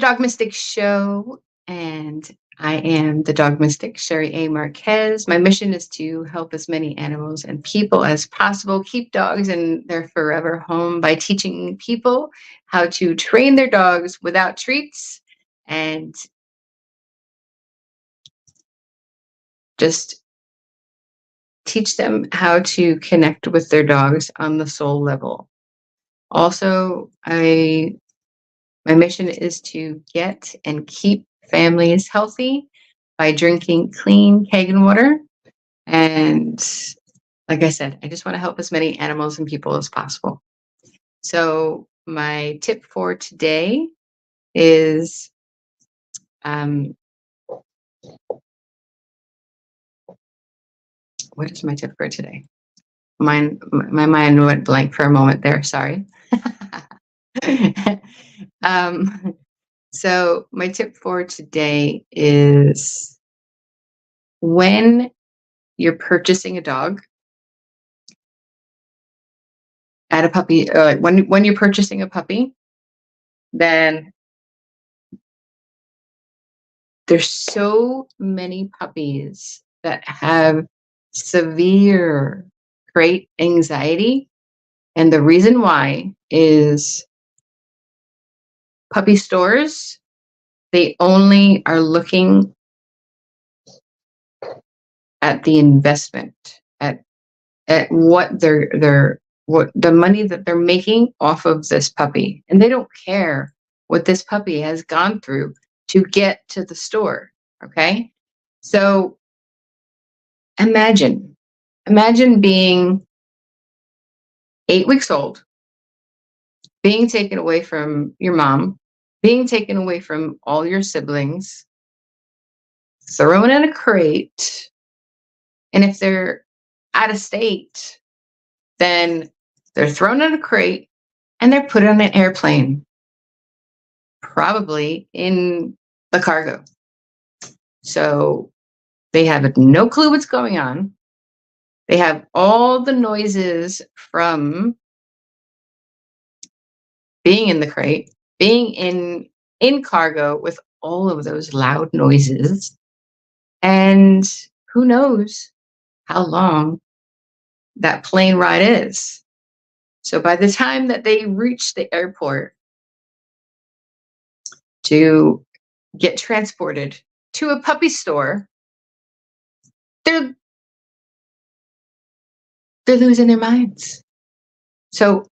Dog Mystic Show, and I am the Dog Mystic, Sherry A. Marquez. My mission is to help as many animals and people as possible keep dogs in their forever home by teaching people how to train their dogs without treats and just teach them how to connect with their dogs on the soul level. Also, my mission is to get and keep families healthy by drinking clean Kangen water. And like I said, I just want to help as many animals and people as possible. So my tip for today is what is my tip for today? My mind went blank for a moment there. Sorry. So my tip for today is when you're purchasing a dog at a puppy, when you're purchasing a puppy, then there's so many puppies that have severe crate anxiety. And the reason why is puppy stores, they only are looking at the investment, at what what the money that they're making off of this puppy. And they don't care what this puppy has gone through to get to the store. Okay. So imagine being 8 weeks old, being taken away from your mom, being taken away from all your siblings, thrown in a crate. And if they're out of state, then they're thrown in a crate and they're put on an airplane, probably in the cargo. So they have no clue what's going on. They have all the noises from being in the crate, being in cargo with all of those loud noises. And who knows how long that plane ride is. So by the time that they reach the airport to get transported to a puppy store, they're losing their minds. So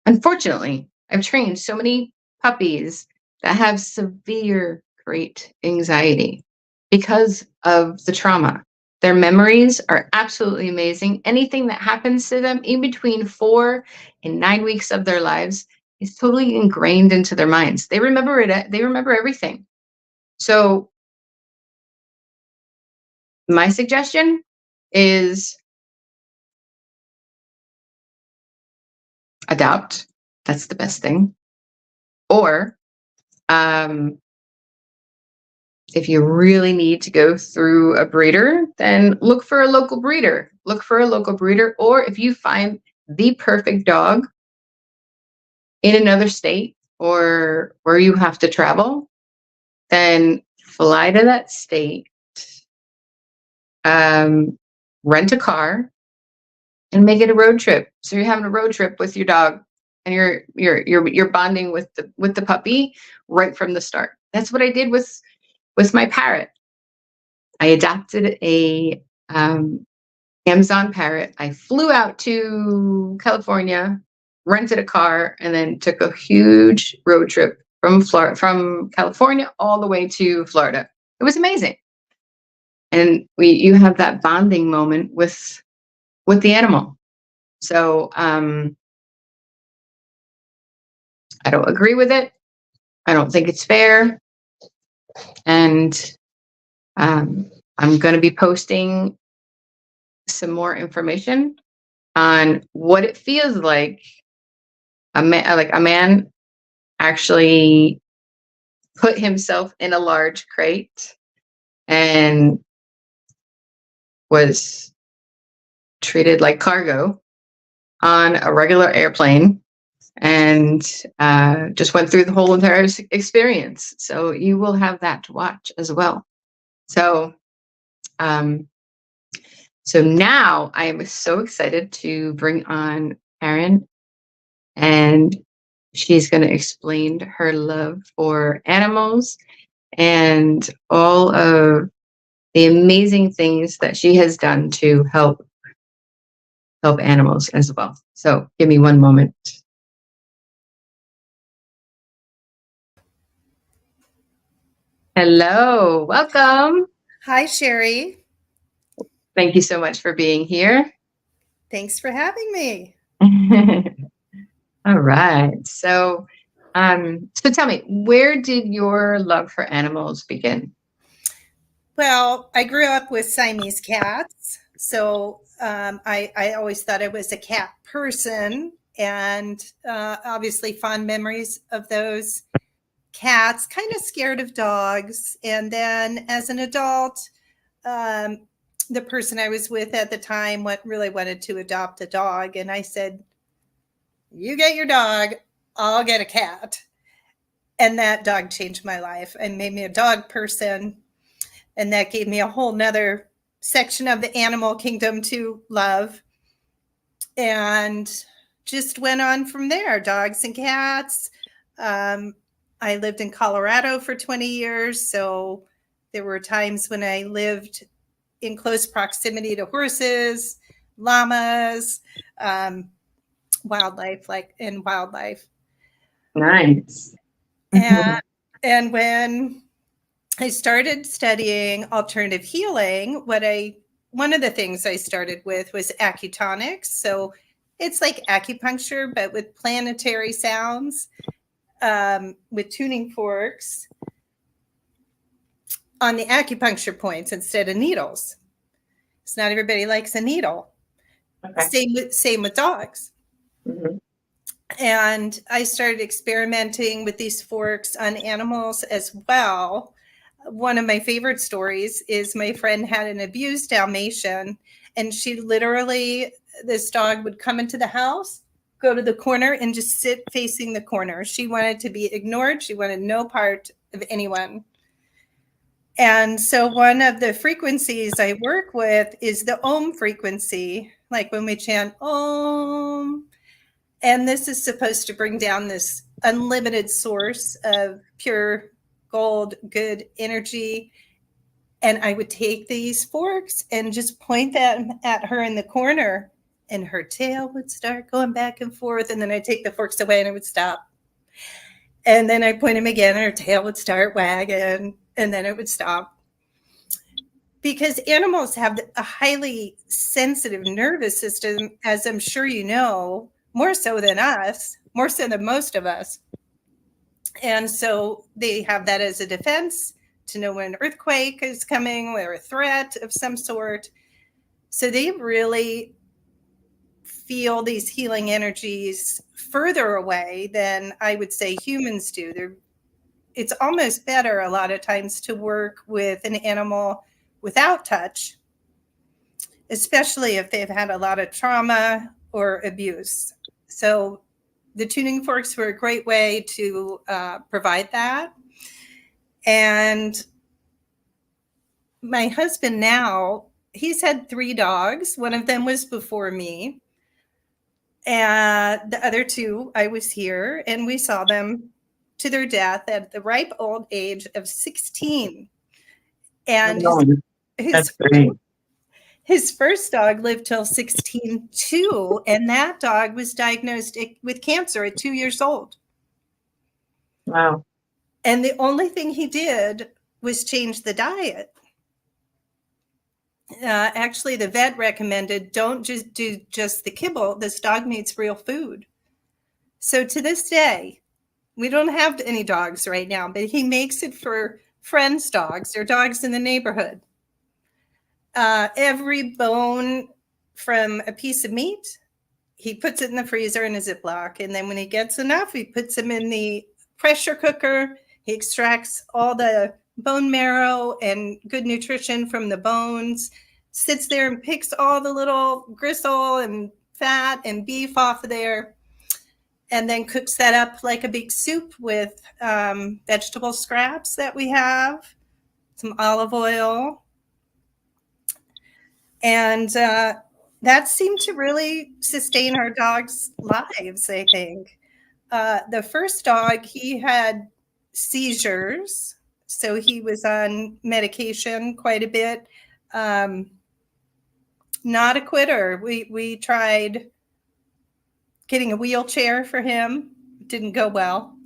unfortunately, I've trained so many puppies that have severe crate anxiety because of the trauma. Their memories are absolutely amazing. Anything that happens to them in between 4 and 9 weeks of their lives is totally ingrained into their minds. They remember it. They remember everything. So my suggestion is adopt. That's the best thing. Or if you really need to go through a breeder, then look for a local breeder. Or if you find the perfect dog in another state or where you have to travel, then fly to that state, rent a car, and make it a road trip. So you're having a road trip with your dog, and you're bonding with the puppy right from the start. That's what I did with my parrot. I adopted a Amazon parrot. I flew out to California, rented a car, and then took a huge road trip from California all the way to Florida. It was amazing. And you have that bonding moment with the animal. So I don't agree with it. I don't think it's fair. And I'm going to be posting some more information on what it feels like a man actually put himself in a large crate and was treated like cargo on a regular airplane and just went through the whole entire experience. So you will have that to watch as well. So, so now I am so excited to bring on Karen, and she's going to explain her love for animals and all of the amazing things that she has done to help animals as well. So give me one moment. Hello, welcome. Hi, Sherry. Thank you so much for being here. Thanks for having me. All right. So, so tell me, where did your love for animals begin? Well, I grew up with Siamese cats, so I always thought I was a cat person, and obviously fond memories of those cats. Kind of scared of dogs, and then as an adult, um, the person I was with at the time really wanted to adopt a dog, and I said, "You get your dog, I'll get a cat." And that dog changed my life and made me a dog person. And that gave me a whole nother section of the animal kingdom to love. And just went on from there, dogs and cats. I lived in Colorado for 20 years. So there were times when I lived in close proximity to horses, llamas, wildlife. Nice. And when I started studying alternative healing, one of the things I started with was acutonics. So it's like acupuncture, but with planetary sounds, with tuning forks on the acupuncture points instead of needles. Because not everybody likes a needle. Okay. Same with dogs. Mhm. And I started experimenting with these forks on animals as well. One of my favorite stories is my friend had an abused Dalmatian, and this dog would come into the house, go to the corner, and just sit facing the corner. She wanted to be ignored. She wanted no part of anyone. And so one of the frequencies I work with is the Om frequency, like when we chant Om. And this is supposed to bring down this unlimited source of pure gold, good energy. And I would take these forks and just point them at her in the corner, and her tail would start going back and forth. And then I'd take the forks away and it would stop. And then I'd point them again and her tail would start wagging, and then it would stop. Because animals have a highly sensitive nervous system, as I'm sure you know, more so than us, more so than most of us. And so they have that as a defense to know when an earthquake is coming or a threat of some sort. So they really feel these healing energies further away than I would say humans do. It's almost better a lot of times to work with an animal without touch, especially if they've had a lot of trauma or abuse. So the tuning forks were a great way to provide that. And my husband now, he's had 3 dogs. One of them was before me. And the other 2, I was here, and we saw them to their death at the ripe old age of 16. And That's great. his first dog lived till 16 too, and that dog was diagnosed with cancer at 2 years old. Wow. And the only thing he did was change the diet. Actually, the vet recommended don't just do just the kibble. This dog needs real food. So to this day, we don't have any dogs right now, but he makes it for friends' dogs or dogs in the neighborhood. Every bone from a piece of meat, he puts it in the freezer in a Ziploc. And then when he gets enough, he puts them in the pressure cooker. He extracts all the bone marrow and good nutrition from the bones, sits there and picks all the little gristle and fat and beef off of there. and then cooks that up like a big soup with vegetable scraps that we have, some olive oil. And that seemed to really sustain our dogs' lives, I think. The first dog, he had seizures, so he was on medication quite a bit. Not a quitter. We tried getting a wheelchair for him. Didn't go well.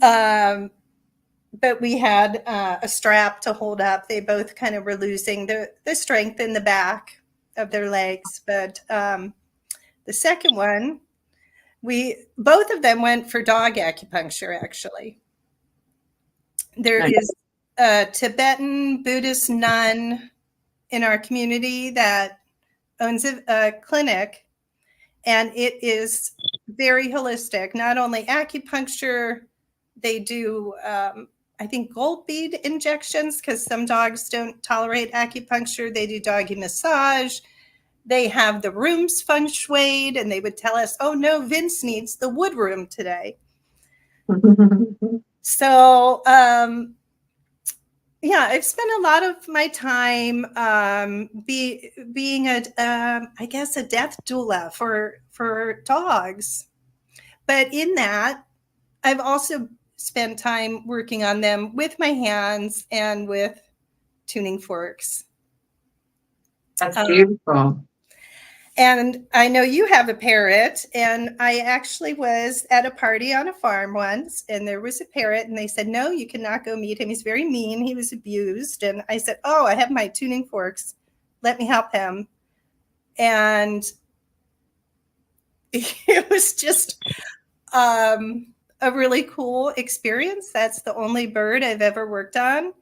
But we had a strap to hold up. They both kind of were losing the strength in the back of their legs. But the second one, both of them went for dog acupuncture, actually. There is a Tibetan Buddhist nun in our community that owns a clinic, and it is very holistic. Not only acupuncture, they do, I think, gold bead injections because some dogs don't tolerate acupuncture. They do doggy massage. They have the rooms feng shuied, and they would tell us, oh, no, Vince needs the wood room today. So, yeah, I've spent a lot of my time being I guess, a death doula for dogs. But in that, I've also spent time working on them with my hands and with tuning forks. That's beautiful. And I know you have a parrot, and I actually was at a party on a farm once, and there was a parrot, and they said, no, you cannot go meet him. He's very mean. He was abused. And I said, oh, I have my tuning forks. Let me help him. And it was just a really cool experience. That's the only bird I've ever worked on.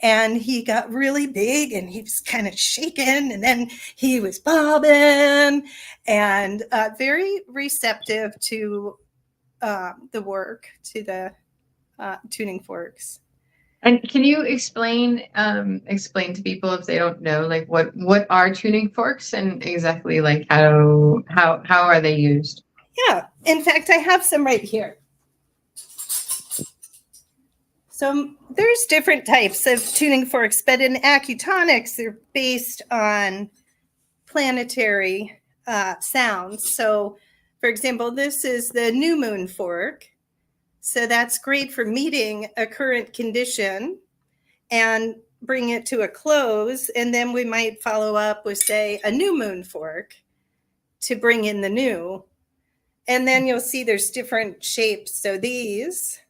And he got really big, and he was kind of shaking, and then he was bobbing, and very receptive to the work, to the tuning forks. And can you explain to people, if they don't know, like what are tuning forks and exactly like how are they used? Yeah, in fact, I have some right here. So there's different types of tuning forks, but in acutonics, they're based on planetary sounds. So, for example, this is the new moon fork. So that's great for meeting a current condition and bring it to a close. And then we might follow up with, say, a new moon fork to bring in the new. And then you'll see there's different shapes. So these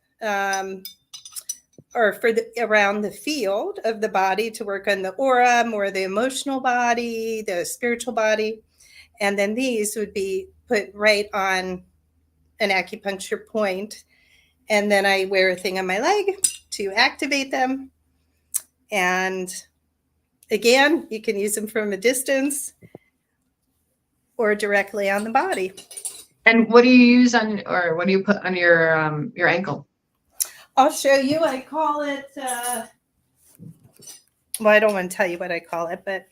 or for around the field of the body to work on the aura, more the emotional body, the spiritual body. And then these would be put right on an acupuncture point. And then I wear a thing on my leg to activate them. And again, you can use them from a distance or directly on the body. And what do you use on, or what do you put on your ankle? I'll show you. I call it, well, I don't want to tell you what I call it, but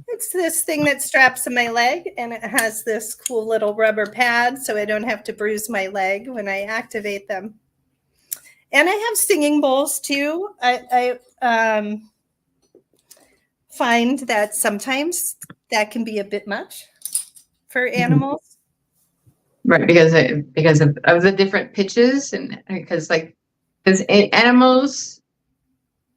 it's this thing that straps to my leg, and it has this cool little rubber pad so I don't have to bruise my leg when I activate them. And I have singing bowls too. I find that sometimes that can be a bit much for animals. Right, because of the different pitches, and because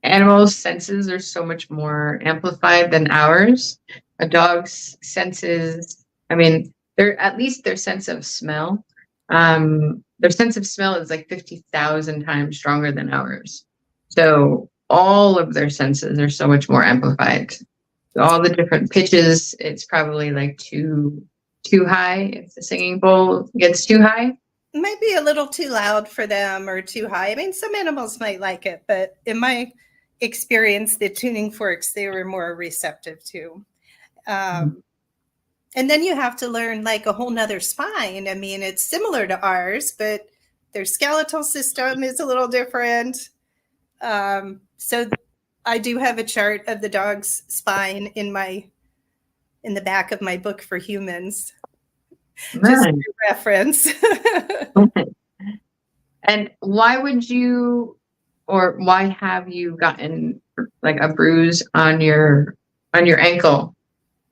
animals' senses are so much more amplified than ours. A dog's senses, I mean, at least their sense of smell. Their sense of smell is like 50,000 times stronger than ours. So all of their senses are so much more amplified. So all the different pitches, it's probably like too high. If the singing bowl gets too high, It might be a little too loud for them or too high. I mean, some animals might like it, but in my experience, the tuning forks, they were more receptive to. And then you have to learn like a whole nother spine. I mean, it's similar to ours, but their skeletal system is a little different. So I do have a chart of the dog's spine in the back of my book for humans. Just Nice. for reference. And why would you, or why have you gotten like a bruise on your ankle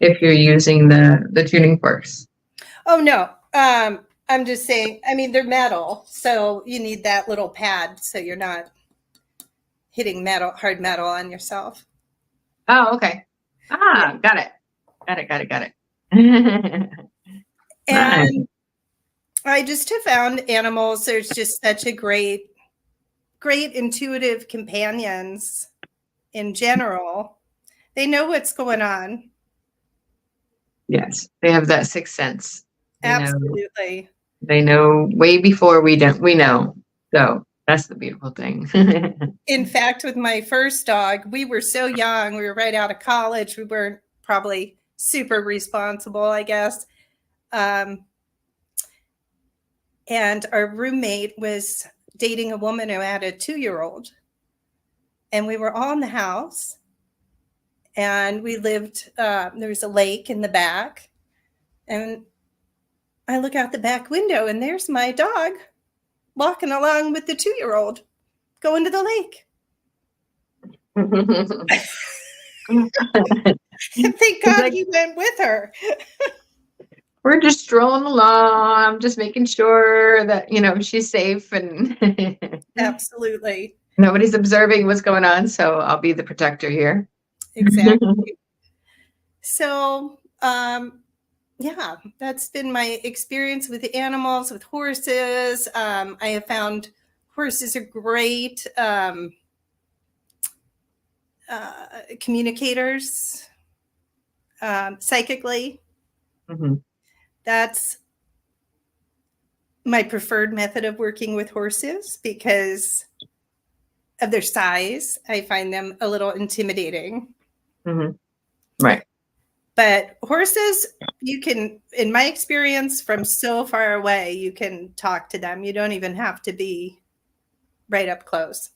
if you're using the tuning forks? Oh no. I'm just saying, I mean, they're metal, so you need that little pad so you're not hitting hard metal on yourself. Oh, okay. Yeah. Got it. Got it. Nice. And I just have found animals, there's just such a great intuitive companions in general. They know what's going on. Yes, they have that sixth sense. Absolutely. They know way before we know. So that's the beautiful thing. In fact, with my first dog, we were so young. We were right out of college. We weren't probably super responsible, I guess. And our roommate was dating a woman who had a 2-year-old. And we were all in the house. And we lived, there was a lake in the back. And I look out the back window, and there's my dog walking along with the 2-year-old going to the lake. And thank God like, he went with her. we're just strolling along. I'm just making sure that, she's safe and Absolutely. nobody's observing what's going on. So I'll be the protector here. Exactly. So, yeah, that's been my experience with the animals, with horses. I have found horses are great communicators psychically. Mm-hmm. That's my preferred method of working with horses because of their size. I find them a little intimidating. Mm-hmm. Right. But horses, you can, in my experience, from so far away, you can talk to them. You don't even have to be right up close.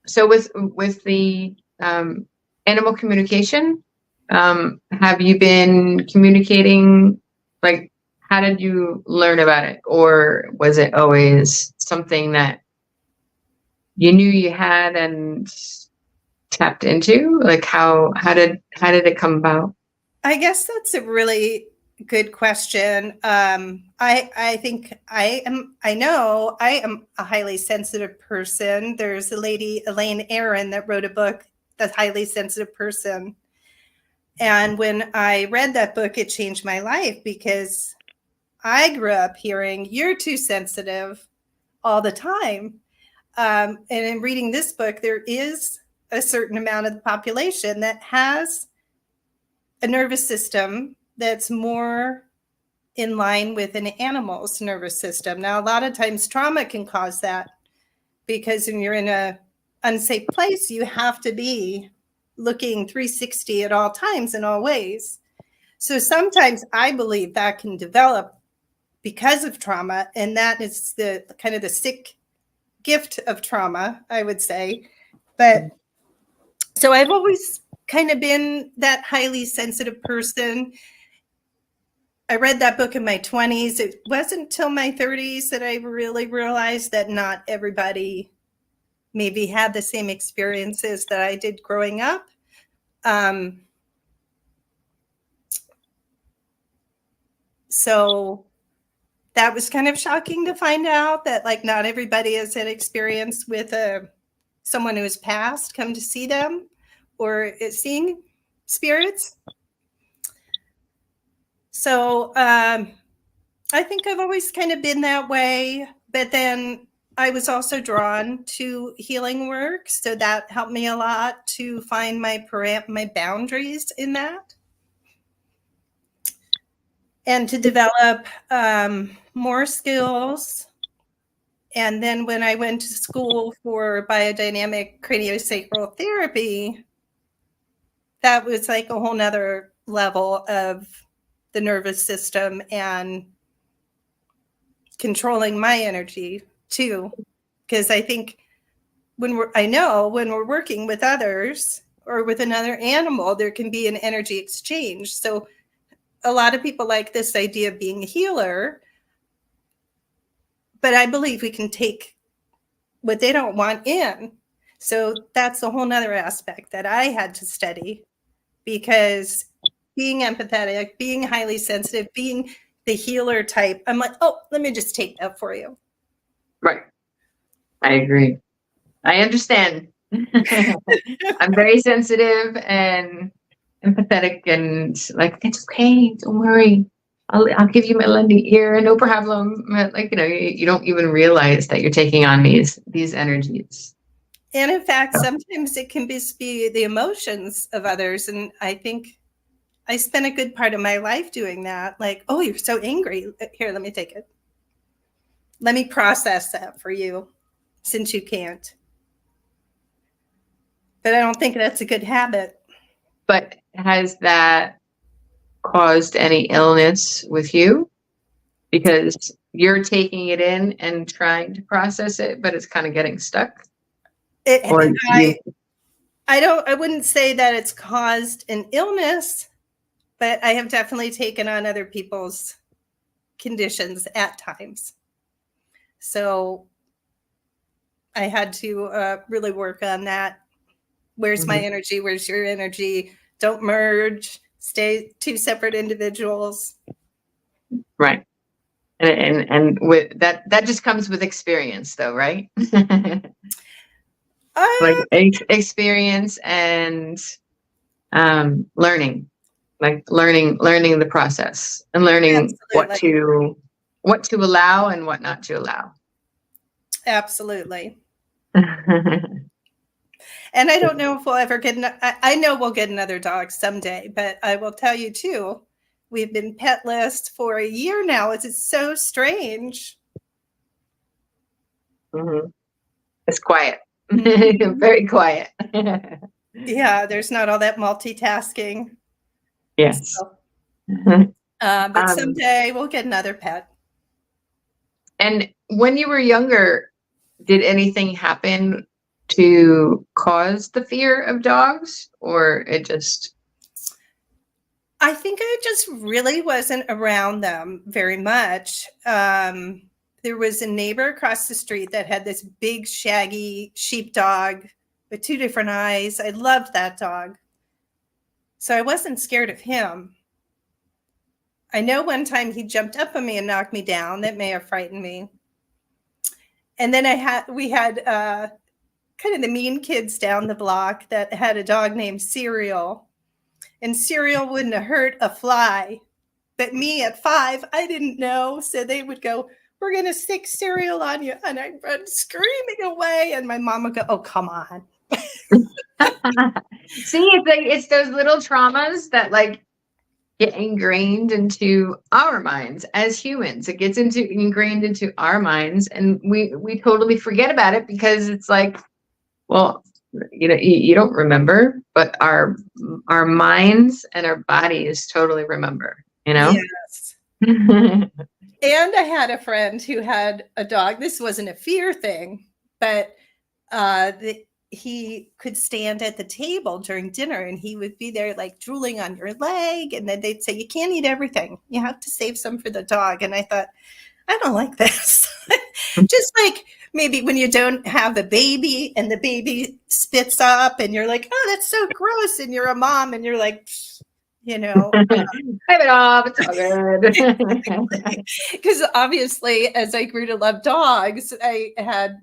So with the animal communication, have you been communicating? Like, how did you learn about it, or was it always something that you knew you had and tapped into? Like, how did it come about? I guess that's a really good question. I think I know I am a highly sensitive person. There's a lady, Elaine Aron, that wrote a book, The Highly Sensitive Person. And when I read that book, it changed my life because I grew up hearing, "You're too sensitive," all the time. And in reading this book, there is a certain amount of the population that has a nervous system that's more in line with an animal's nervous system. Now, a lot of times trauma can cause that because when you're in a unsafe place, you have to be looking 360 at all times in all ways. So sometimes I believe that can develop because of trauma, and that is the kind of the sick gift of trauma, I would say. But so I've always kind of been that highly sensitive person. I read that book in my 20s. It wasn't until my 30s that I really realized that not everybody maybe had the same experiences that I did growing up. So that was kind of shocking to find out that like not everybody has had experience with someone who has passed come to see them or is seeing spirits. So I think I've always kind of been that way, but then I was also drawn to healing work. So that helped me a lot to find my boundaries in that. And to develop more skills. And then when I went to school for biodynamic craniosacral therapy, that was like a whole nother level of the nervous system and controlling my energy too. Because I think when we're working with others or with another animal, there can be an energy exchange. So a lot of people like this idea of being a healer, but I believe we can take what they don't want in. So that's a whole nother aspect that I had to study, because being empathetic, being highly sensitive, being the healer type, I'm like, oh, let me just take that for you. Right. I agree. I understand. I'm very sensitive and empathetic, and like, it's okay, don't worry. I'll give you my lending ear, no problem. Like, you don't even realize that you're taking on these energies. And in fact, sometimes it can just be the emotions of others. And I think I spent a good part of my life doing that. Like, oh, you're so angry. Here, let me take it. Let me process that for you, since you can't. But I don't think that's a good habit. But has that caused any illness with you? Because you're taking it in and trying to process it, but it's kind of getting stuck? I wouldn't say that it's caused an illness, but I have definitely taken on other people's conditions at times. So I had to really work on that. Where's my energy? Where's your energy? Don't merge. Stay two separate individuals. Right. And with that just comes with experience, though, right? Like experience and learning, like learning the process and learning Absolutely. what to allow and what not to allow. Absolutely. And I don't know if we'll ever get, I know we'll get another dog someday, but I will tell you too, we've been petless for a year now. It's so strange. It's quiet. Very quiet. Yeah, there's not all that multitasking. Yes. So, but someday we'll get another pet. And when you were younger, did anything happen to cause the fear of dogs, or it just? I think I just really wasn't around them very much. There was a neighbor across the street that had this big, shaggy sheepdog with two different eyes. I loved that dog. So I wasn't scared of him. I know one time he jumped up on me and knocked me down. That may have frightened me. And then we had kind of the mean kids down the block that had a dog named Cereal. And Cereal wouldn't have hurt a fly. But me at 5, I didn't know. So they would go, we're going to stick Cereal on you. And I'd run screaming away. And my mom would go, oh, come on. See, it's those little traumas that like get ingrained into our minds as humans. It gets ingrained into our minds, and we totally forget about it because it's like, well, you don't remember, but our minds and our bodies totally remember, Yes. And I had a friend who had a dog. This wasn't a fear thing, but he could stand at the table during dinner and he would be there like drooling on your leg. And then they'd say, you can't eat everything. You have to save some for the dog. And I thought, I don't like this. Just like maybe when you don't have a baby and the baby spits up and you're like, oh, that's so gross. And you're a mom and you're like, wipe it off, it's all good. Because obviously, as I grew to love dogs, I had,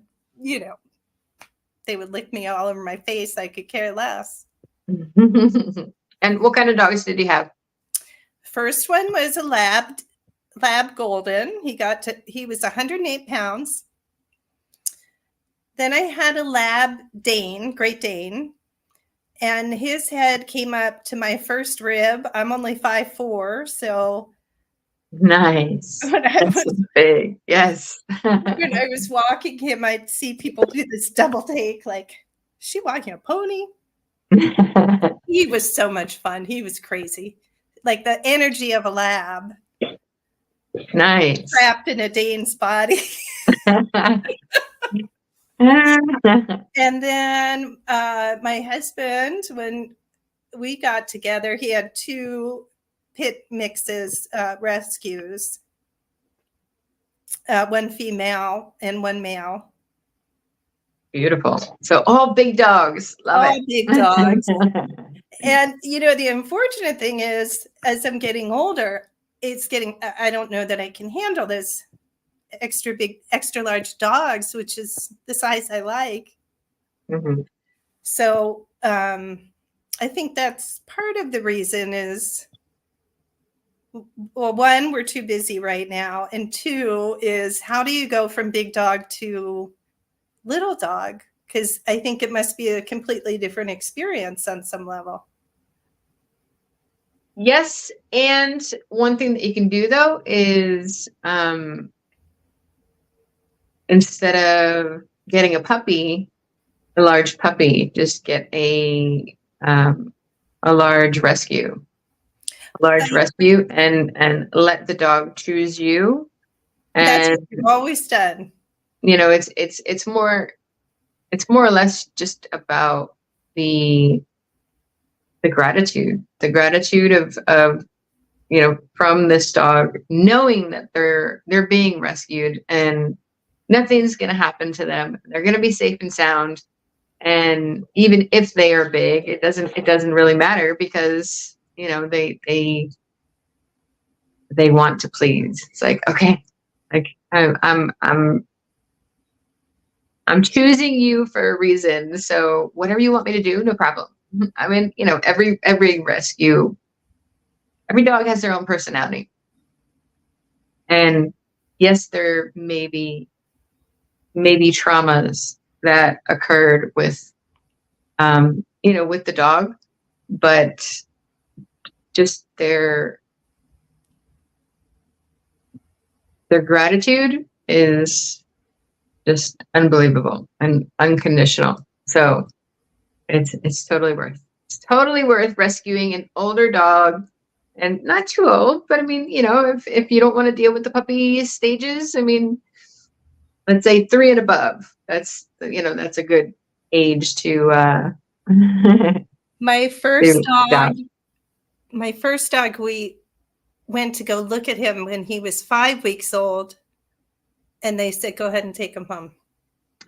they would lick me all over my face. I could care less. And what kind of dogs did you have? First one was a lab golden. He was 108 pounds. Then I had a lab Great Dane. And his head came up to my first rib. I'm only 5'4", so nice. That's big. Yes. When I was walking him, I'd see people do this double take, like, is she walking a pony? He was so much fun. He was crazy. Like the energy of a lab. Nice. Trapped in a Dane's body. And then my husband, when we got together, he had 2 pit mixes, rescues, one female and one male. Beautiful. So all big dogs. Love All it. big dogs. And, the unfortunate thing is, as I'm getting older, I don't know that I can handle this extra big, extra large dogs, which is the size I like. Mhm. So I think that's part of the reason is, well, one, we're too busy right now. And two is, how do you go from big dog to little dog? Because I think it must be a completely different experience on some level. Yes, and one thing that you can do though is instead of getting a large puppy, just get a large rescue. And let the dog choose you. That's And what we've always done. it's more or less just about the gratitude of from this dog, knowing that they're being rescued and nothing's going to happen to them. They're going to be safe and sound. And even if they are big, it doesn't really matter, because they want to please. It's like, okay, like I'm choosing you for a reason. So whatever you want me to do, no problem. I mean, every rescue, every dog has their own personality. And yes, there may be traumas that occurred with, with the dog, but just their gratitude is just unbelievable and unconditional. So it's totally worth rescuing an older dog, and not too old, but I mean, if you don't want to deal with the puppy stages, I mean, let's say 3 and above. That's a good age to My first dog. We went to go look at him when he was 5 weeks old, and they said, go ahead and take him home.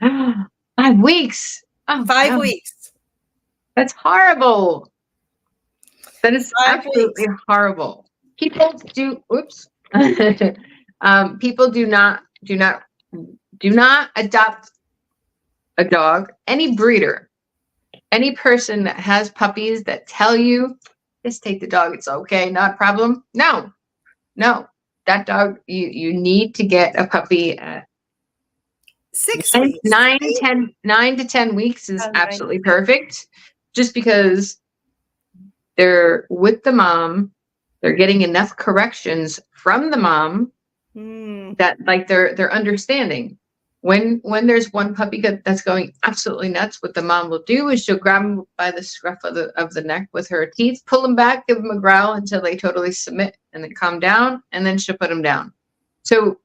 5 weeks. Oh, 5 no. weeks. That's horrible. That is 5 absolutely weeks. horrible. People do. Oops. People do not adopt a dog. Any breeder, any person that has puppies that tell you, just take the dog, it's okay, not a problem. No, that dog, you need to get a puppy at 6 weeks. 9 to 10 weeks is Oh, absolutely perfect, just because they're with the mom, they're getting enough corrections from the mom that, like, they're understanding. When there's one puppy that's going absolutely nuts, what the mom will do is she'll grab him by the scruff of the neck with her teeth, pull him back, give him a growl until they totally submit and then calm down, and then she'll put him down. So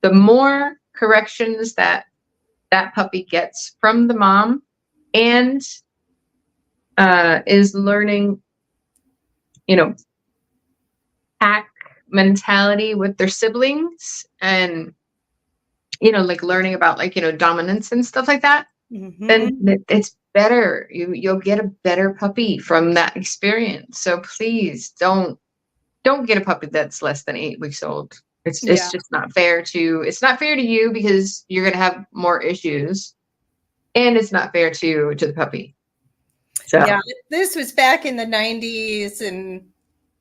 the more corrections that puppy gets from the mom, and is learning, pack mentality with their siblings, and like learning about, like, dominance and stuff like that, then it's better. You'll get a better puppy from that experience. So please don't get a puppy that's less than 8 weeks old. It's just not fair to you, because you're going to have more issues, and it's not fair to the puppy. So yeah, this was back in the 90s, and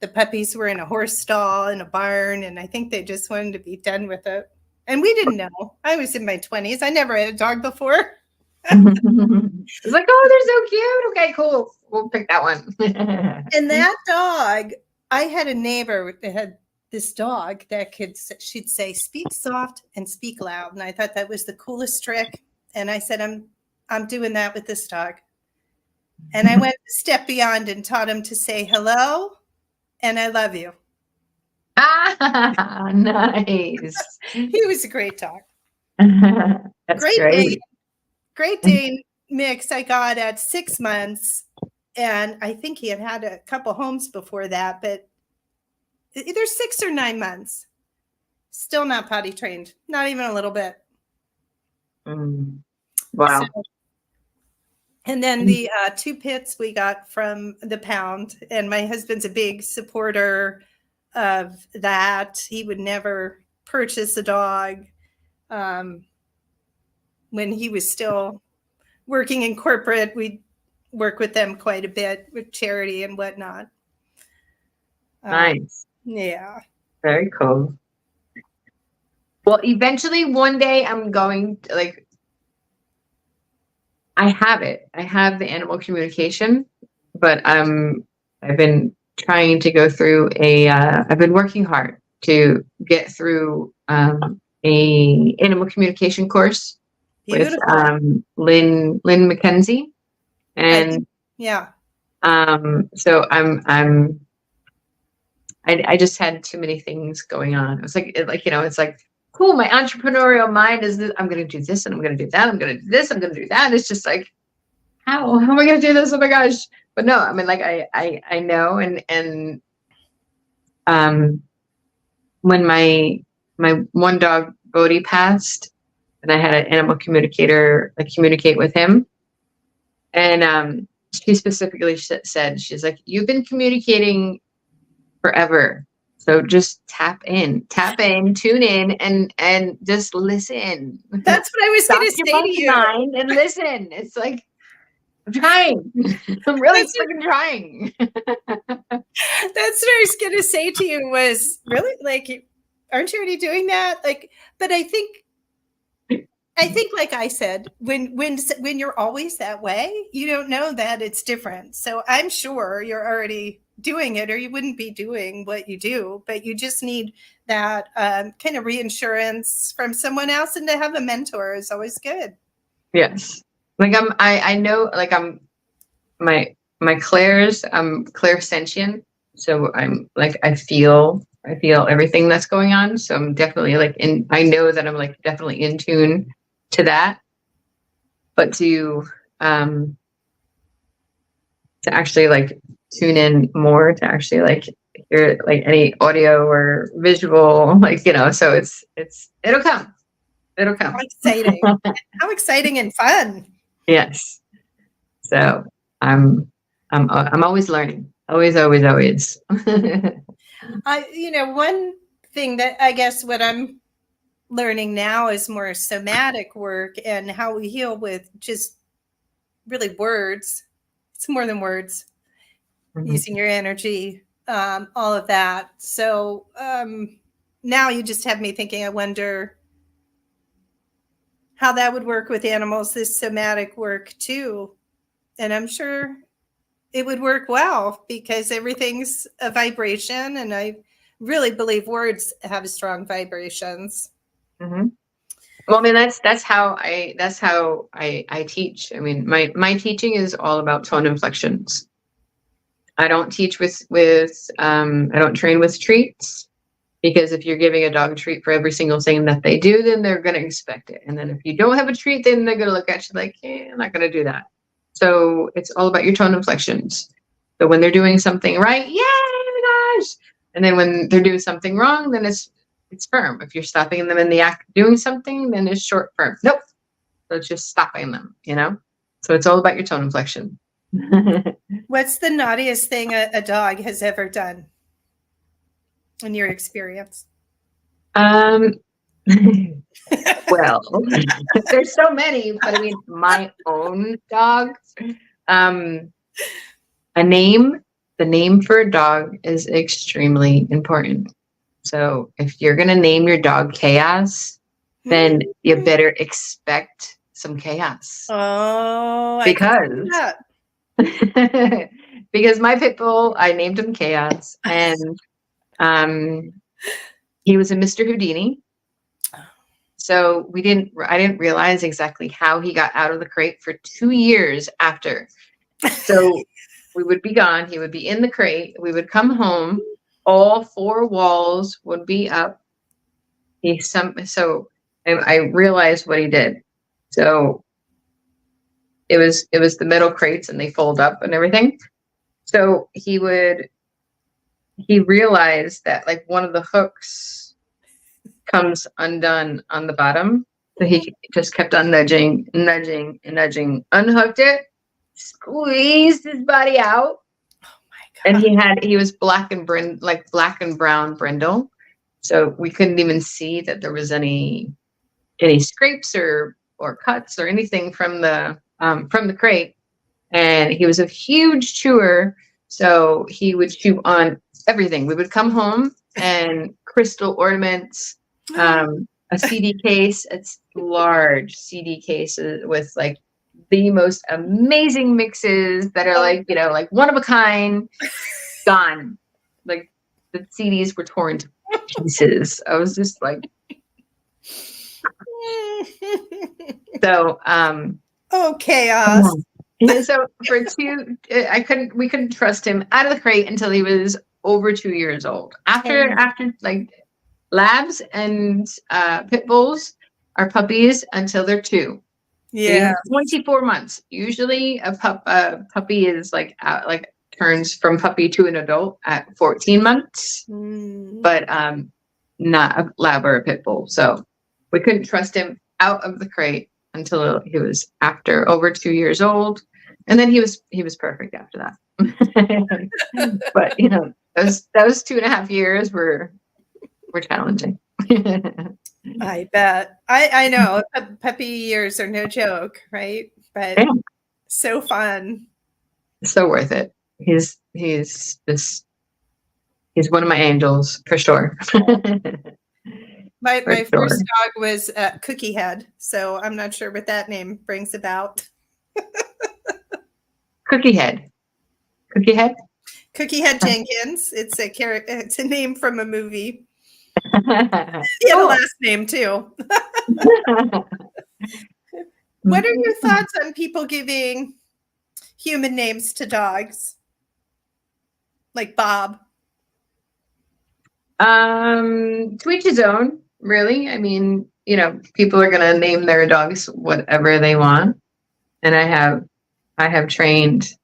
the puppies were in a horse stall in a barn, and I think they just wanted to be done with it. And we didn't know. I was in my 20s. I never had a dog before. It's like, oh, they're so cute. Okay, cool. We'll pick that one. And that dog, I had a neighbor that had this dog that she'd say, speak soft and speak loud. And I thought that was the coolest trick. And I said, I'm doing that with this dog. And I went a step beyond and taught him to say hello and I love you. Ah, nice. He was a great dog. That's great. Great Dane mix I got at 6 months. And I think he had a couple homes before that, but either 6 or 9 months. Still not potty trained, not even a little bit. Wow. So, and then the 2 pits we got from the pound, and my husband's a big supporter of that. He would never purchase a dog. When he was still working in corporate, we'd work with them quite a bit with charity and whatnot. Nice. Yeah. Very cool. Well, eventually one day I'm going to, like, I have it. I have the animal communication, but I've been trying to go through I've been working hard to get through a animal communication course with Lynn McKenzie. And yeah. So I just had too many things going on. It was like, it's like, cool, my entrepreneurial mind is this, I'm going to do this and I'm going to do that. I'm going to do this. I'm going to do that. It's just like, how am I going to do this? Oh my gosh. But no, I mean, like, I know. And when my one dog, Bodhi, passed, and I had an animal communicator, like, communicate with him. And she specifically said, she's like, you've been communicating forever. So just tap in, tune in, and just listen. That's what I was going to say to you. And listen. It's like, I'm trying. I'm really freaking trying. That's what I was going to say to you was, really, like, aren't you already doing that? Like, but I think, like I said, when you're always that way, you don't know that it's different. So I'm sure you're already doing it, or you wouldn't be doing what you do, but you just need that kind of reassurance from someone else, and to have a mentor is always good. Yes. Like I know, like, my clairs, I'm clairsentient. So I'm like, I feel everything that's going on. So I'm definitely like I know that I'm like definitely in tune to that, but to actually like tune in more, to actually like hear like any audio or visual, like, so it'll come. How exciting. How exciting and fun. Yes. So I'm always learning. Always. One thing that I guess what I'm learning now is more somatic work, and how we heal with just really words. It's more than words. Using your energy, all of that. So now you just have me thinking, I wonder how that would work with animals, this somatic work too. And I'm sure it would work well, because everything's a vibration, and I really believe words have strong vibrations. Mm-hmm. Well, I mean, that's how I teach. I mean, my teaching is all about tone inflections. I don't teach with I don't train with treats, because if you're giving a dog a treat for every single thing that they do, then they're going to expect it. And then if you don't have a treat, then they're going to look at you like, I'm not going to do that. So it's all about your tone inflections. So when they're doing something right, yay, oh my gosh. And then when they're doing something wrong, then it's firm. If you're stopping them in the act of doing something, then it's short, firm. Nope. So it's just stopping them, So it's all about your tone inflection. What's the naughtiest thing a dog has ever done in your experience? Well, there's so many, but I mean, my own dog, the name for a dog is extremely important. So if you're going to name your dog Chaos, then you better expect some chaos. Oh, because my pit bull, I named him Chaos, and he was a Mr. Houdini. So I didn't realize exactly how he got out of the crate for 2 years after. So we would be gone. He would be in the crate. We would come home. All 4 walls would be up. I realized what he did. So it was the metal crates, and they fold up and everything. So he would he realized that like one of the hooks comes undone on the bottom. So he just kept on nudging, unhooked it, squeezed his body out. Oh my And God. he was black and brown brindle. So we couldn't even see that there was any scrapes or cuts or anything from the crate. And he was a huge chewer. So he would chew on everything. We would come home and crystal ornaments, a CD case. It's large CD cases with like the most amazing mixes that are like, you know, like one of a kind, gone. Like the CDs were torn to pieces. I was just like, so, Oh, chaos. yeah. So for we couldn't trust him out of the crate until he was over 2 years old. After like labs and pit bulls are puppies until they're 2. Yeah. 24 months. Usually a puppy is like turns from puppy to an adult at 14 months, but not a lab or a pit bull. So we couldn't trust him out of the crate until he was over 2 years old. And then he was perfect after that. But you know, those 2.5 years were challenging. I bet. I know puppy years are no joke, right? But Yeah. so fun. So worth it. He's one of my angels for sure. My For first sure. dog was Cookie Head, so I'm not sure what that name brings about. Cookie Head. Cookie Head? Cookie Head Jenkins. It's a name from a movie. He He had a last name too. What are your thoughts on people giving human names to dogs? Like Bob. To each his own, really. I mean, you know, people are gonna name their dogs whatever they want. And I have trained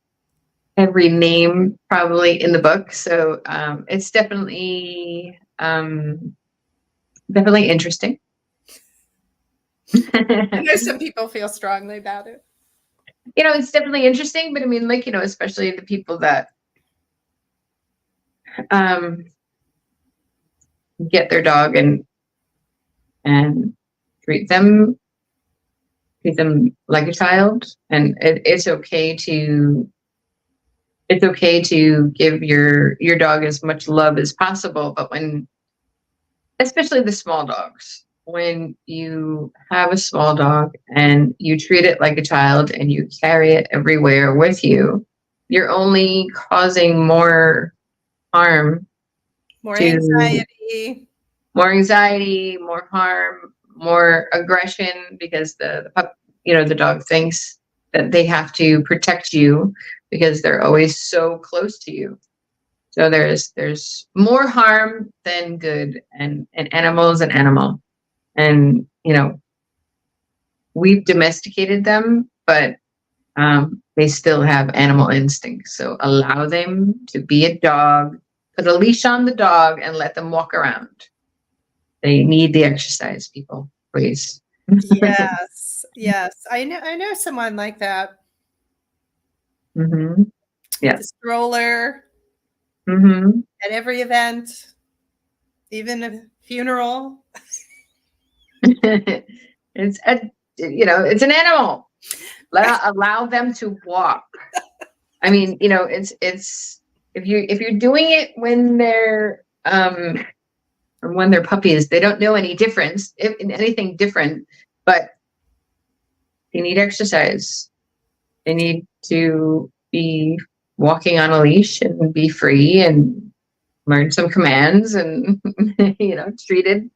every name probably in the book. So it's definitely interesting. I know some people feel strongly about it. You know, it's definitely interesting, but I mean, like, you know, especially the people that get their dog and treat them like a child, and it's okay to give your dog as much love as possible, but especially the small dogs, when you have a small dog and you treat it like a child and you carry it everywhere with you, you're only causing more harm, more anxiety, more harm, more aggression, because the dog thinks that they have to protect you because they're always so close to you. So there's more harm than good, and an animal is an animal. And, you know, we've domesticated them, but they still have animal instincts. So allow them to be a dog, put a leash on the dog and let them walk around. They need the exercise, people, please. Yes. I know someone like that. Mm-hmm. Yeah. The stroller Mm-hmm. at every event, even a funeral. It's an animal. Allow them to walk. I mean, you know, it's if you're doing it when they're puppies, they don't know any difference in anything different, but they need exercise. They need to be walking on a leash and be free and learn some commands and treated.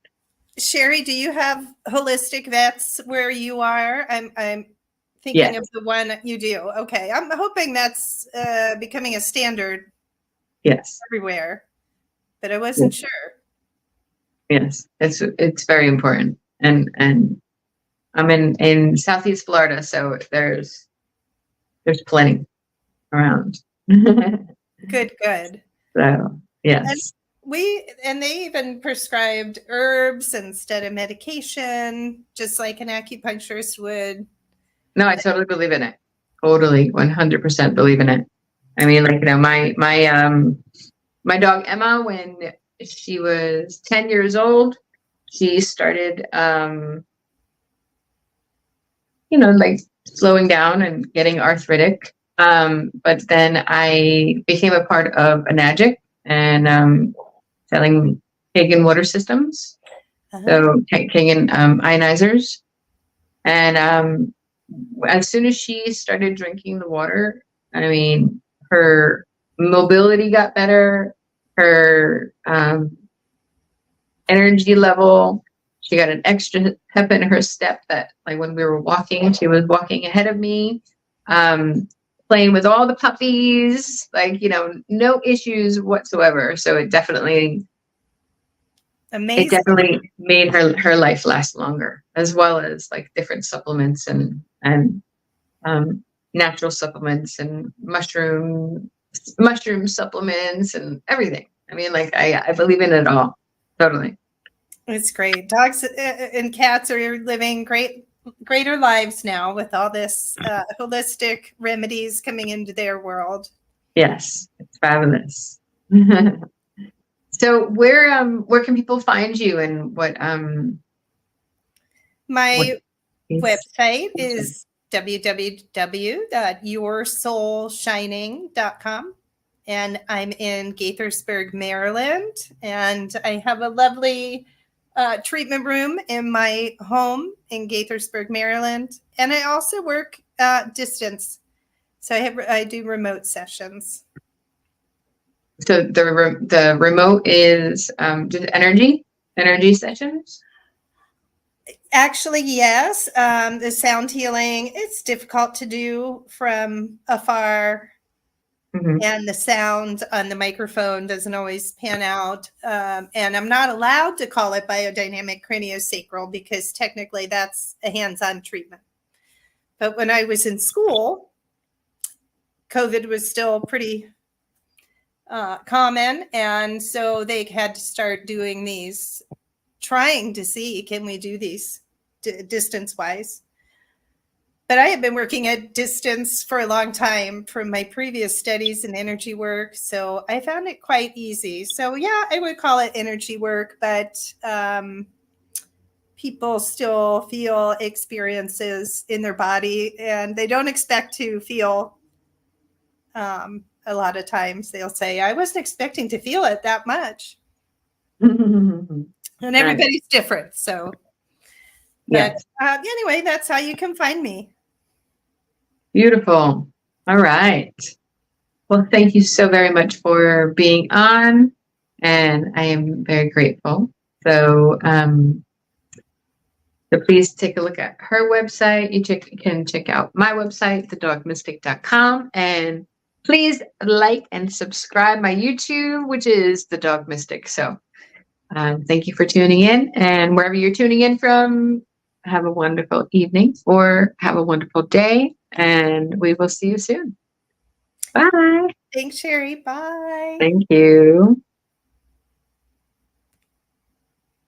Sherry, do you have holistic vets where you are? I'm thinking of the one you do. Okay, I'm hoping that's becoming a standard. Yes, everywhere, but I wasn't sure. Yes, it's very important, and I'm in Southeast Florida, so there's plenty around. Good. So Yes. And they even prescribed herbs instead of medication, just like an acupuncturist would. No, I totally believe in it. Totally, 100% believe in it. I mean, like, my dog Emma, when she was 10 years old, she started, like slowing down and getting arthritic. But then I became a part of Enagic and selling Kangen water systems. So Kangen ionizers. And as soon as she started drinking the water, I mean, her mobility got better, her energy level. She got an extra pep in her step that, like, when we were walking, she was walking ahead of me, playing with all the puppies, like, no issues whatsoever. So it definitely made her life last longer, as well as like different supplements and natural supplements and mushroom supplements and everything. I mean, like, I believe in it all. Totally. It's great. Dogs and cats are living greater lives now with all this holistic remedies coming into their world. Yes, it's fabulous. So where can people find you, and what my website is www.yoursoulshining.com. And I'm in Gaithersburg, Maryland. And I have a lovely treatment room in my home in Gaithersburg, Maryland. And I also work distance. So I do remote sessions. So the remote is just energy sessions? Actually, yes. The sound healing, it's difficult to do from afar. Mm-hmm. And the sound on the microphone doesn't always pan out. And I'm not allowed to call it biodynamic craniosacral because technically that's a hands-on treatment. But when I was in school, COVID was still pretty common. And so they had to start doing these, trying to see, can we do these distance-wise? But I have been working at distance for a long time from my previous studies in energy work. So I found it quite easy. So yeah, I would call it energy work, but people still feel experiences in their body and they don't expect to feel a lot of times. They'll say, I wasn't expecting to feel it that much. And everybody's different. So, but anyway, that's how you can find me. Beautiful. All right. Well, thank you so very much for being on, and I am very grateful. So, so please take a look at her website. You can check out my website, thedogmystic.com, and please like and subscribe my YouTube, which is The Dog Mystic. So, thank you for tuning in, and wherever you're tuning in from, have a wonderful evening or have a wonderful day, and we will see you soon. Bye. Thanks, Sherry. Bye. Thank you.